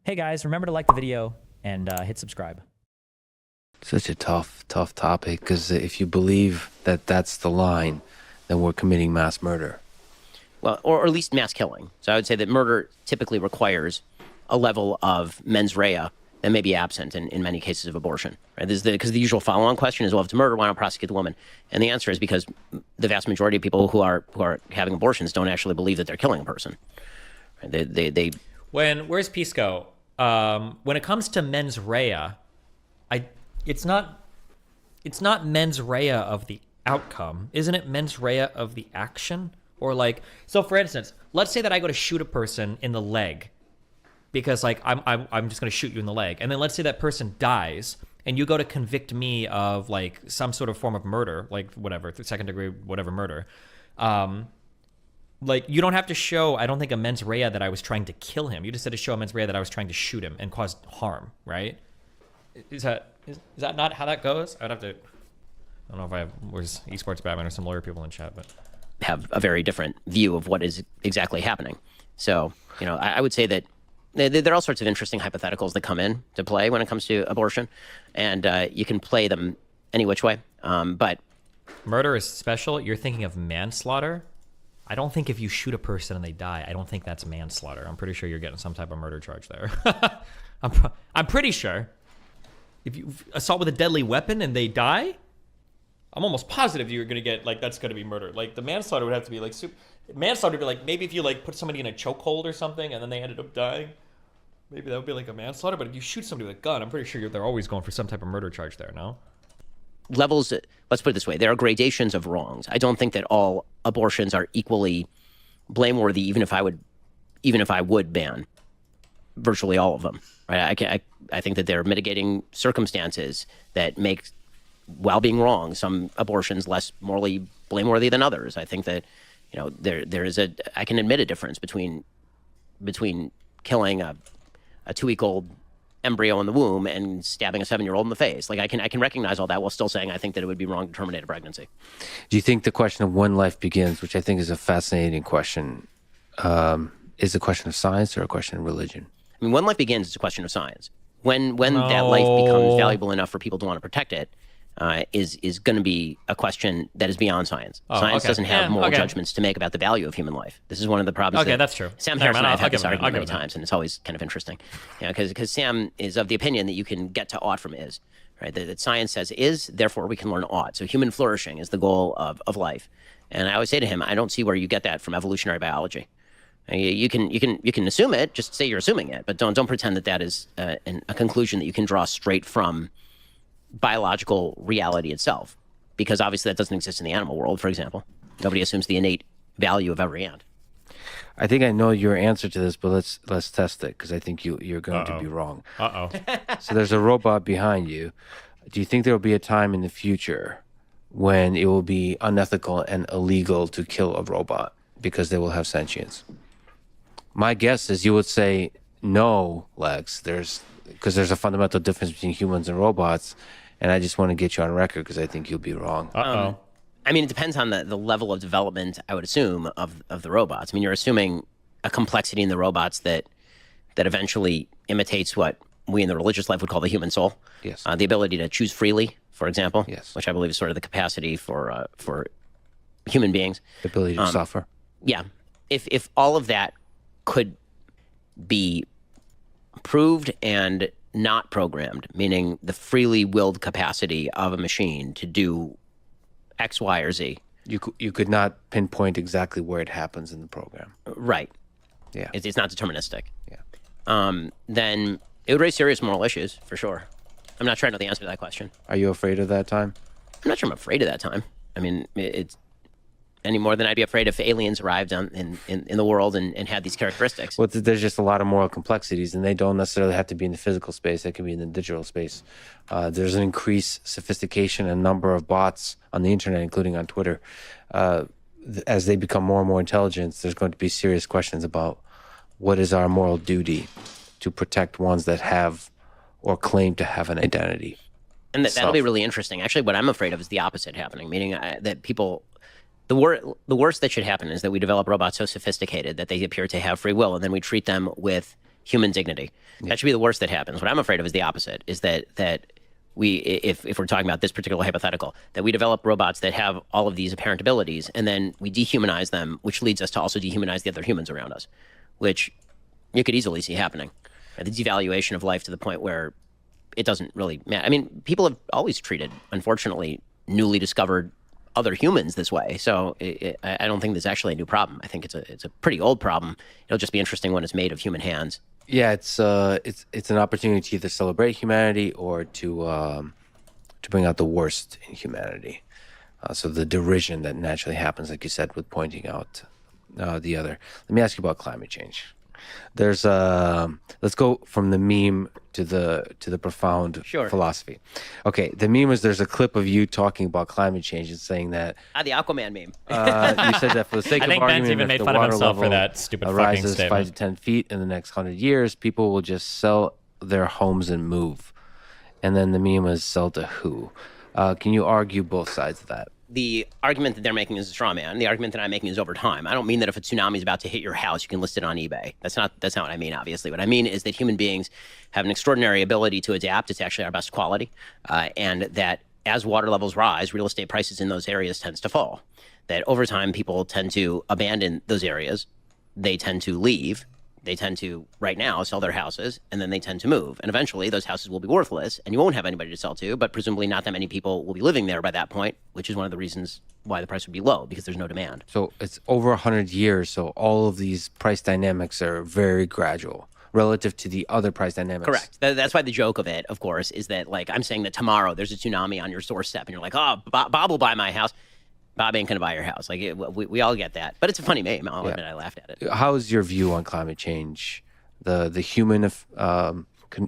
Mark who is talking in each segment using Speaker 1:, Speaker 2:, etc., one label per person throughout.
Speaker 1: Hey guys, remember to like the video and hit subscribe.
Speaker 2: Such a tough topic, because if you believe that that's the line, then we're committing mass murder.
Speaker 3: Well, or at least mass killing. So I would say that murder typically requires a level of mens rea that may be absent in many cases of abortion. Right? Because the usual follow-on question is, well, if it's murder, why not prosecute the woman? And the answer is because the vast majority of people who are having abortions don't actually believe that they're killing a person. Right?
Speaker 1: Where's peace go? When it comes to mens rea, it's not mens rea of the outcome, isn't it? Mens rea of the action, or like, so for instance, let's say that I go to shoot a person in the leg because like I'm just going to shoot you in the leg, and then let's say that person dies, and you go to convict me of like some sort of form of murder, like whatever, second degree whatever murder. Like, you don't have to show, I don't think, a mens rea that I was trying to kill him. You just had to show a mens rea that I was trying to shoot him and cause harm, right? Is that not how that goes? I'd have to, I don't know if I have, where's esports Batman or some lawyer people in chat, but
Speaker 3: have a very different view of what is exactly happening. So, I would say that there are all sorts of interesting hypotheticals that come in to play when it comes to abortion, and you can play them any which way. But
Speaker 1: murder is special. You're thinking of manslaughter. I don't think if you shoot a person and they die, I don't think that's manslaughter. I'm pretty sure you're getting some type of murder charge there. I'm pretty sure. If you assault with a deadly weapon and they die, I'm almost positive you're gonna get, like, that's gonna be murder. Like, the manslaughter would have to be like manslaughter would be like, maybe if you like put somebody in a chokehold or something and then they ended up dying, maybe that would be like a manslaughter. But if you shoot somebody with a gun, I'm pretty sure they're always going for some type of murder charge there. No.
Speaker 3: Levels, let's put it this way, there are gradations of wrongs. I don't think that all abortions are equally blameworthy, even if I would ban virtually all of them. Right? I think that there are mitigating circumstances that make, while being wrong, some abortions less morally blameworthy than others. I think that there is I can admit a difference between killing a 2-week-old embryo in the womb and stabbing a 7-year-old in the face. Like, I can recognize all that while still saying I think that it would be wrong to terminate a pregnancy.
Speaker 2: Do you think the question of when life begins, which I think is a fascinating question, is a question of science or a question of religion?
Speaker 3: I mean, when life begins is a question of science. When that life becomes valuable enough for people to want to protect it, is going to be a question that is beyond science. Science doesn't have moral judgments to make about the value of human life. This is one of the problems.
Speaker 1: Okay, that's true.
Speaker 3: Sam Harris and I have had this argument many times, and it's always kind of interesting. Because Sam is of the opinion that you can get to ought from is, right? That science says is, therefore we can learn ought. So human flourishing is the goal of life. And I always say to him, I don't see where you get that from evolutionary biology. You can assume it, just say you're assuming it, but don't pretend that is a conclusion that you can draw straight from biological reality itself, because obviously that doesn't exist in the animal world. For example, nobody assumes the innate value of every ant.
Speaker 2: I think I know your answer to this, but let's test it, because I think you're going to be wrong. So there's a robot behind you. Do you think there will be a time in the future when it will be unethical and illegal to kill a robot because they will have sentience? My guess is you would say no, Lex. Because there's a fundamental difference between humans and robots, and I just want to get you on record because I think you'll be wrong.
Speaker 3: I mean, it depends on the level of development, I would assume, of the robots. I mean, you're assuming a complexity in the robots that eventually imitates what we in the religious life would call the human soul.
Speaker 2: Yes.
Speaker 3: The ability to choose freely, for example.
Speaker 2: Yes.
Speaker 3: Which I believe is sort of the capacity for human beings.
Speaker 2: The ability to suffer.
Speaker 3: Yeah. If all of that could be proved and not programmed, meaning the freely willed capacity of a machine to do X, Y, or Z.
Speaker 2: You could not pinpoint exactly where it happens in the program.
Speaker 3: Right.
Speaker 2: Yeah.
Speaker 3: It's not deterministic.
Speaker 2: Yeah.
Speaker 3: Then it would raise serious moral issues, for sure. I'm not sure I know the answer to that question.
Speaker 2: Are you afraid of that time?
Speaker 3: I'm not sure I'm afraid of that time. I mean, it's any more than I'd be afraid if aliens arrived in the world and had these characteristics.
Speaker 2: Well, there's just a lot of moral complexities, and they don't necessarily have to be in the physical space. They can be in the digital space. There's an increased sophistication and number of bots on the internet, including on Twitter. As they become more and more intelligent, there's going to be serious questions about what is our moral duty to protect ones that have or claim to have an identity.
Speaker 3: And that'll be really interesting. Actually, what I'm afraid of is the opposite happening, meaning that people... The worst that should happen is that we develop robots so sophisticated that they appear to have free will, and then we treat them with human dignity. That should be the worst that happens. What I'm afraid of is the opposite, is that we, if we're talking about this particular hypothetical, that we develop robots that have all of these apparent abilities, and then we dehumanize them, which leads us to also dehumanize the other humans around us, which you could easily see happening. The devaluation of life to the point where it doesn't really matter. I mean, people have always treated, unfortunately, newly discovered other humans this way. So I don't think there's actually a new problem. I think it's a pretty old problem. It'll just be interesting when it's made of human hands.
Speaker 2: Yeah, it's an opportunity to either celebrate humanity or to bring out the worst in humanity. So the derision that naturally happens, like you said, with pointing out the other. Let me ask you about climate change. There's let's go from the meme to the profound philosophy. Okay, the meme is there's a clip of you talking about climate change and saying that
Speaker 3: the Aquaman meme.
Speaker 2: You said that for the sake of argument,
Speaker 1: Ben's even made fun of himself for that stupid fucking
Speaker 2: rises
Speaker 1: statement.
Speaker 2: 5 to 10 feet in the next 100 years, people will just sell their homes and move. And then the meme is sell to who? Can you argue both sides of that?
Speaker 3: The argument that they're making is a straw man. The argument that I'm making is over time. I don't mean that if a tsunami is about to hit your house, you can list it on eBay. That's not what I mean, obviously. What I mean is that human beings have an extraordinary ability to adapt. It's actually our best quality. And that as water levels rise, real estate prices in those areas tends to fall. That over time, people tend to abandon those areas. They tend to leave. They tend to, right now, sell their houses, and then they tend to move. And eventually, those houses will be worthless, and you won't have anybody to sell to, but presumably not that many people will be living there by that point, which is one of the reasons why the price would be low, because there's no demand.
Speaker 2: So it's over 100 years, so all of these price dynamics are very gradual relative to the other price dynamics.
Speaker 3: Correct. That's why the joke of it, of course, is that, like, I'm saying that tomorrow there's a tsunami on your doorstep, and you're like, oh, Bob will buy my house. Bob ain't gonna buy your house. Like we all get that, but it's a funny meme. I'll admit I laughed at it.
Speaker 2: How's your view on climate change? The human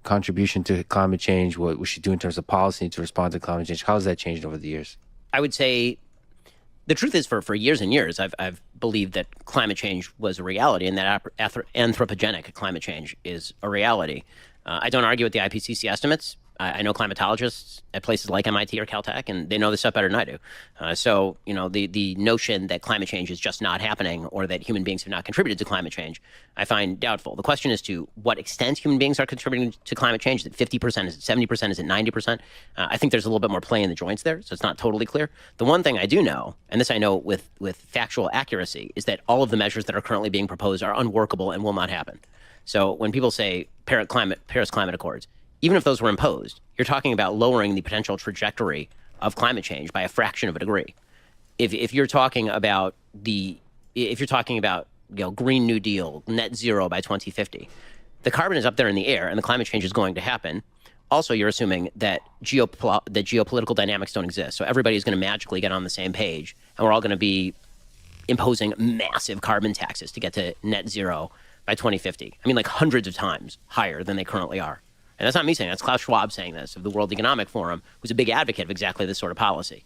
Speaker 2: contribution to climate change, what we should do in terms of policy to respond to climate change. How has that changed over the years?
Speaker 3: I would say the truth is for years and years, I've believed that climate change was a reality, and that anthropogenic climate change is a reality. I don't argue with the IPCC estimates. I know climatologists at places like MIT or Caltech, and they know this stuff better than I do. So, the notion that climate change is just not happening or that human beings have not contributed to climate change, I find doubtful. The question is to what extent human beings are contributing to climate change. Is it 50%? Is it 70%? Is it 90%? I think there's a little bit more play in the joints there, so it's not totally clear. The one thing I do know, and this I know with factual accuracy, is that all of the measures that are currently being proposed are unworkable and will not happen. So when people say Paris Climate Accords, even if those were imposed, you're talking about lowering the potential trajectory of climate change by a fraction of a degree. If you're talking about Green New Deal, net zero by 2050, the carbon is up there in the air and the climate change is going to happen. Also, you're assuming that geopolitical dynamics don't exist. So everybody's going to magically get on the same page, and we're all going to be imposing massive carbon taxes to get to net zero by 2050. I mean, like hundreds of times higher than they currently are. And that's not me saying, that's Klaus Schwab saying this, of the World Economic Forum, who's a big advocate of exactly this sort of policy.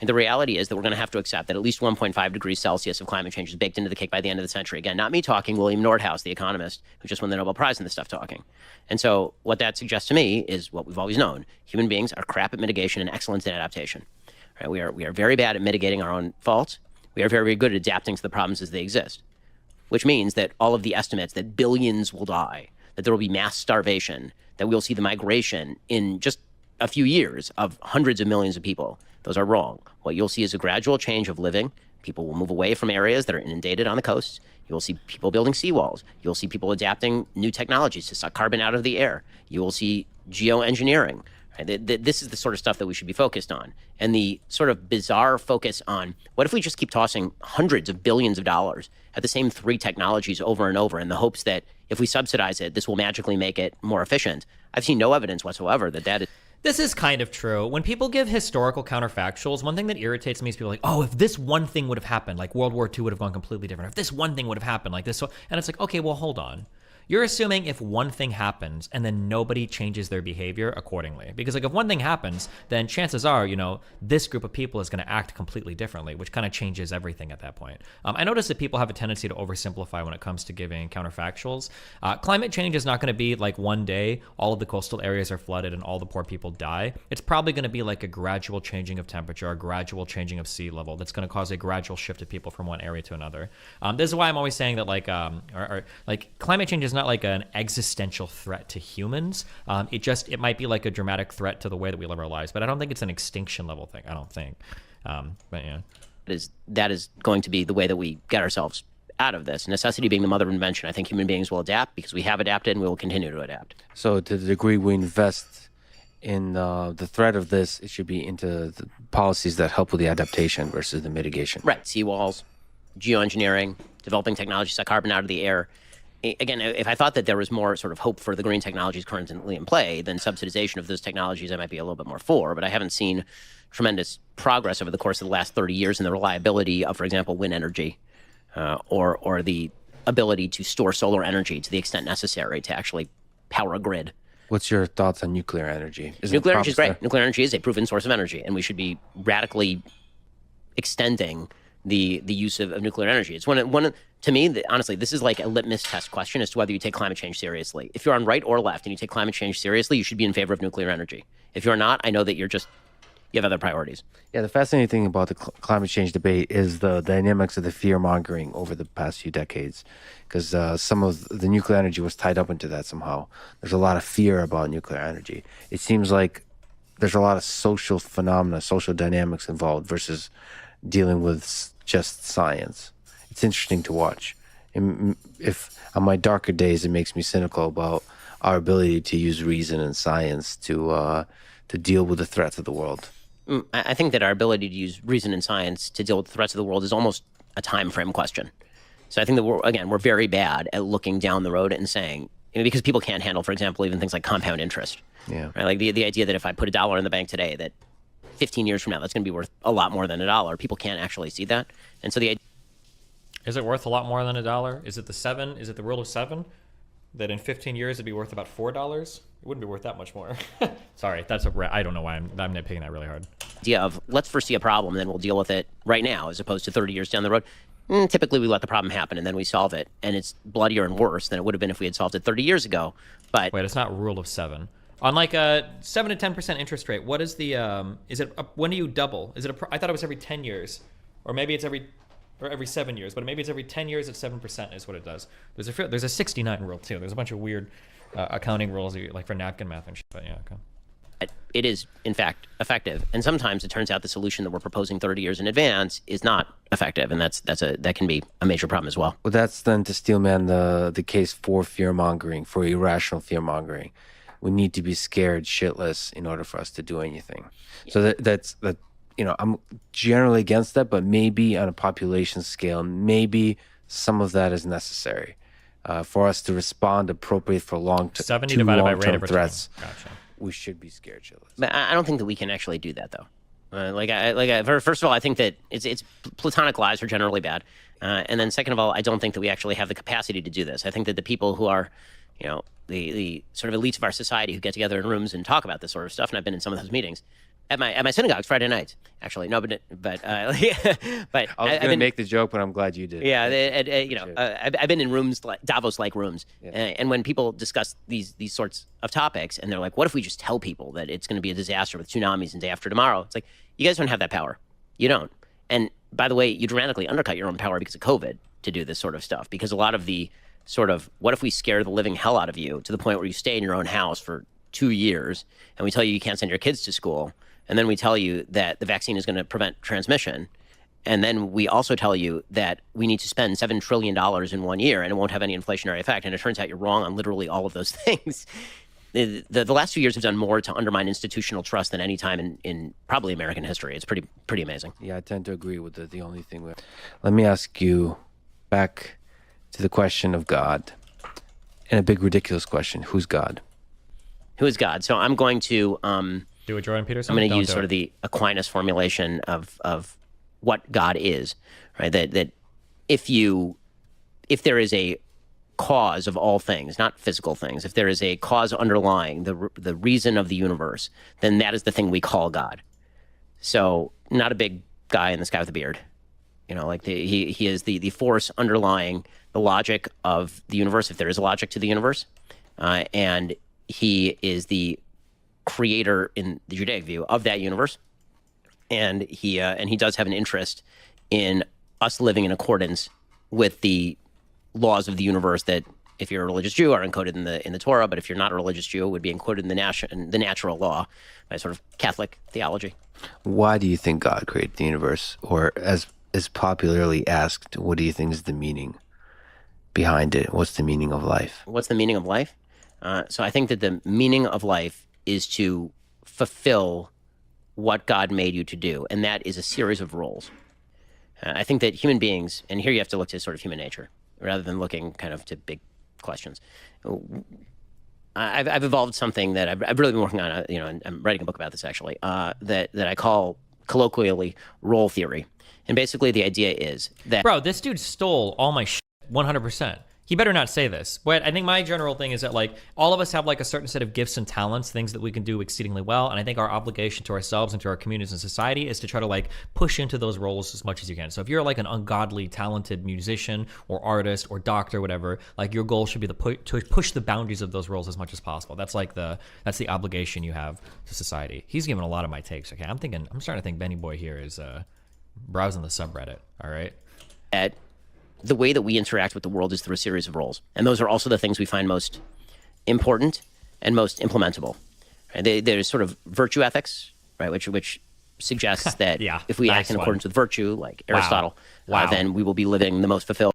Speaker 3: And the reality is that we're going to have to accept that at least 1.5 degrees Celsius of climate change is baked into the cake by the end of the century. Again, not me talking, William Nordhaus, the economist, who just won the Nobel Prize in this stuff, talking. And so what that suggests to me is what we've always known. Human beings are crap at mitigation and excellent at adaptation. Right? We are very bad at mitigating our own faults. We are very, very good at adapting to the problems as they exist, which means that all of the estimates that billions will die, that there will be mass starvation, that we'll see the migration in just a few years of hundreds of millions of people, those are wrong. What you'll see is a gradual change of living. People will move away from areas that are inundated on the coasts. You will see people building seawalls. You'll see people adapting new technologies to suck carbon out of the air. You will see geoengineering. Right? This is the sort of stuff that we should be focused on. And the sort of bizarre focus on, what if we just keep tossing hundreds of billions of dollars at the same three technologies over and over in the hopes that if we subsidize it, this will magically make it more efficient? I've seen no evidence whatsoever that is.
Speaker 1: This is kind of true. When people give historical counterfactuals, one thing that irritates me is people like, oh, if this one thing would have happened, like World War II would have gone completely different. If this one thing would have happened like this. And it's like, okay, well, hold on. You're assuming if one thing happens and then nobody changes their behavior accordingly. Because like if one thing happens, then chances are, this group of people is going to act completely differently, which kind of changes everything at that point. I notice that people have a tendency to oversimplify when it comes to giving counterfactuals. Climate change is not going to be like one day all of the coastal areas are flooded and all the poor people die. It's probably going to be like a gradual changing of temperature, a gradual changing of sea level that's going to cause a gradual shift of people from one area to another. This is why I'm always saying that like climate change is not like an existential threat to humans. It might be like a dramatic threat to the way that we live our lives, but I don't think it's an extinction level thing. I don't think. But yeah,
Speaker 3: that is going to be the way that we get ourselves out of this. Necessity being the mother of invention. I think human beings will adapt because we have adapted and we will continue to adapt.
Speaker 2: So to the degree we invest in the threat of this, it should be into the policies that help with the adaptation versus the mitigation.
Speaker 3: Right. Seawalls, geoengineering, developing technology, suck carbon out of the air. Again, if I thought that there was more sort of hope for the green technologies currently in play, then subsidization of those technologies I might be a little bit more for. But I haven't seen tremendous progress over the course of the last 30 years in the reliability of, for example, wind energy. Or the ability to store solar energy to the extent necessary to actually power a grid.
Speaker 2: What's your thoughts on nuclear energy?
Speaker 3: Nuclear energy is great. Nuclear energy is a proven source of energy, and we should be radically extending the use of nuclear energy. It's one to me, honestly, this is like a litmus test question as to whether you take climate change seriously. If you're on right or left and you take climate change seriously, you should be in favor of nuclear energy. If you're not, I know that you have other priorities.
Speaker 2: Yeah, the fascinating thing about the climate change debate is the dynamics of the fear-mongering over the past few decades, because some of the nuclear energy was tied up into that somehow. There's a lot of fear about nuclear energy. It seems like there's a lot of social phenomena, social dynamics involved versus dealing with just science. It's interesting to watch. If on my darker days, it makes me cynical about our ability to use reason and science to deal with the threats of the world.
Speaker 3: I think that our ability to use reason and science to deal with the threats of the world is almost a time frame question. So I think that we're very bad at looking down the road and saying, because people can't handle, for example, even things like compound interest.
Speaker 2: Yeah.
Speaker 3: Right? Like the idea that if I put $1 in the bank today, that 15 years from now, that's going to be worth a lot more than $1. People can't actually see that. And so
Speaker 1: is it worth a lot more than $1? Is it the 7? Is it the rule of 7? That in 15 years it'd be worth about $4? It wouldn't be worth that much more. Sorry, I don't know why I'm nitpicking that really hard.
Speaker 3: Idea of let's foresee a problem and then we'll deal with it right now as opposed to 30 years down the road. Typically we let the problem happen and then we solve it, and it's bloodier and worse than it would have been if we had solved it 30 years ago. But
Speaker 1: wait, it's not rule of 7. On like a 7 to 10% interest rate, what is the when do you double? Is it I thought it was every 10 years, or maybe it's every 7 years, but maybe it's every 10 years at 7% is what it does. There's a 69 rule too. There's a bunch of weird accounting rules like for napkin math and shit. But yeah, okay.
Speaker 3: It is, in fact, effective. And sometimes it turns out the solution that we're proposing 30 years in advance is not effective, and that can be a major problem as well.
Speaker 2: Well, that's then to steelman the case for fear-mongering, for irrational fear-mongering. We need to be scared shitless in order for us to do anything. Yeah. So that's I'm generally against that, but maybe on a population scale, maybe some of that is necessary for us to respond appropriate for
Speaker 1: 70 divided by rate of return.
Speaker 2: Threats.
Speaker 1: Gotcha.
Speaker 2: We should be scared shitless.
Speaker 3: But I don't think that we can actually do that, though. First of all, I think that it's platonic lies are generally bad, and then second of all, I don't think that we actually have the capacity to do this. I think that the people who are, the sort of elites of our society who get together in rooms and talk about this sort of stuff, and I've been in some of those meetings at my synagogues Friday nights. Actually, no, but but
Speaker 2: I was going to make the joke, but I'm glad you did.
Speaker 3: Yeah, I've been in rooms like Davos-like rooms,
Speaker 2: yeah.
Speaker 3: And when people discuss these sorts of topics, and they're like, "What if we just tell people that it's going to be a disaster with tsunamis and day after tomorrow?" It's like, you guys don't have that power. You don't. And by the way, you dramatically undercut your own power because of COVID to do this sort of stuff. Because a lot of the sort of, what if we scare the living hell out of you to the point where you stay in your own house for 2 years, and we tell you can't send your kids to school, and then we tell you that the vaccine is going to prevent transmission, and then we also tell you that we need to spend $7 trillion in 1 year and it won't have any inflationary effect, and it turns out you're wrong on literally all of those things. The last few years have done more to undermine institutional trust than any time in probably American history. It's pretty amazing.
Speaker 2: Yeah, I tend to agree with the only thing. Let me ask you back to the question of God, and a big ridiculous question: who's God?
Speaker 3: Who is God? So I'm going to
Speaker 1: do a Jordan Peterson.
Speaker 3: I'm going to use sort of the Aquinas formulation of what God is, right? That if there is a cause of all things, not physical things, if there is a cause underlying the reason of the universe, then that is the thing we call God. So not a big guy in the sky with a beard, like he is the force underlying the logic of the universe, if there is a logic to the universe, and he is the creator in the Judaic view of that universe, and he does have an interest in us living in accordance with the laws of the universe that if you're a religious Jew, are encoded in the Torah. But if you're not a religious Jew, it would be encoded in the natural law by sort of Catholic theology.
Speaker 2: Why do you think God created the universe? Or as is popularly asked, what do you think is the meaning behind it? What's the meaning of life?
Speaker 3: What's the meaning of life? So I think that the meaning of life is to fulfill what God made you to do, and that is a series of roles. I think that human beings, and here you have to look to sort of human nature, rather than looking kind of to big questions. I've evolved something that I've really been working on, and I'm writing a book about this actually, that I call colloquially role theory. And basically the idea is that...
Speaker 1: Bro, this dude stole all my shit 100%. He better not say this. But I think my general thing is that, like, all of us have, like, a certain set of gifts and talents, things that we can do exceedingly well. And I think our obligation to ourselves and to our communities and society is to try to, like, push into those roles as much as you can. So if you're, like, an ungodly talented musician or artist or doctor, whatever, like, your goal should be to push the boundaries of those roles as much as possible. That's, like, that's the obligation you have to society. He's given a lot of my takes, okay? I'm starting to think Benny Boy here is browsing the subreddit, all right?
Speaker 3: The way that we interact with the world is through a series of roles. And those are also the things we find most important and most implementable. Right? There's sort of virtue ethics, right, which suggests that if we act in accordance with virtue, like Aristotle, then we will be living the most fulfilled